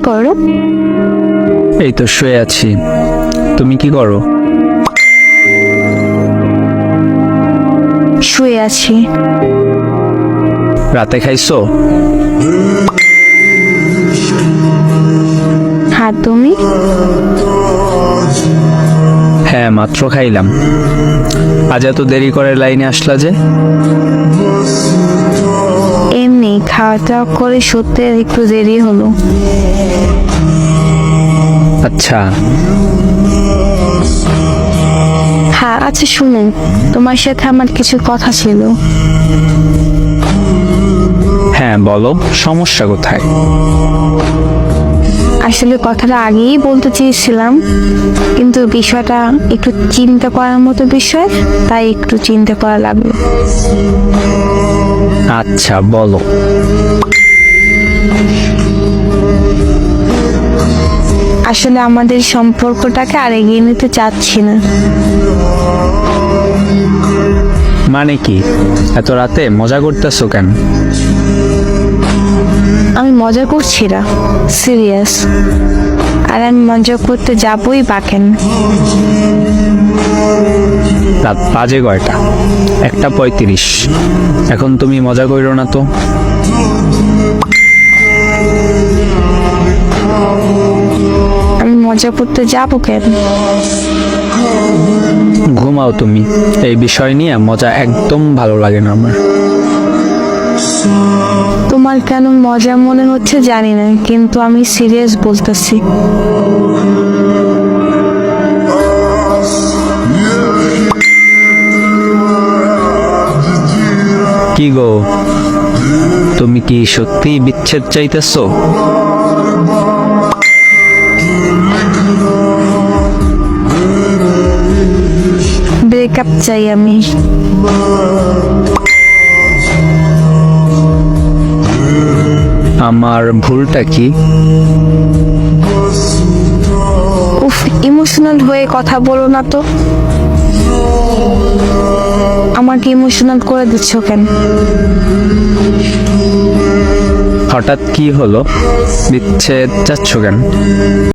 করো? এই তো শুয়ে আছি। তুমি কি করো? শুয়ে আছি। রাতে খাইছো? হ্যাঁ, তুমি? হ্যাঁ, মাত্র খাইলাম। আজ এত দেরি করে লাইনে আসলা যে? এমনি খাওয়া দাওয়া করে সত্যি একটু দেরি হলো। আচ্ছা। হ্যাঁ, আচ্ছা শুনুন, তোমার সাথে আমার কিছু কথা ছিল। হ্যাঁ বলো, সমস্যা কোথায়? আসলে কথাটা আগেই বলতে চেয়েছিলাম, কিন্তু বিষয়টা একটু চিন্তা করার মতো বিষয়, তাই একটু চিন্তা করা লাগলো। আচ্ছা বলো। আসলে আমাদের সম্পর্কটাকে আর এগিয়ে নিতে চাচ্ছি না। মানে কি? এত রাতে মজা করতেছো কেন? আমি মজা করছি না, সিরিয়াস। আর আমি মজা করতে যাবই বা কেন? রাত বাজে কয়টা? 1:35। এখন তুমি মজা করো না তো। আমি মজা করতে যাবো কেন? ঘুমাও তুমি। এই বিষয় নিয়ে মজা একদম ভালো লাগে না আমার। তোমার কেন মজা মনে হচ্ছে জানি না, কিন্তু আমি সিরিয়াস বলতেছি। কি গো, তুমি কি সত্যি বিচ্ছেদ চাইতেছো? ব্রেকআপ চাই আমি। আমার ভুলটা কি? উফ, ইমোশনাল হয়ে কথা বলো না তো। আমাকে ইমোশনাল করে দিচ্ছ কেন? হঠাৎ কি হলো? বিচ্ছেদ চাচ্ছ কেন?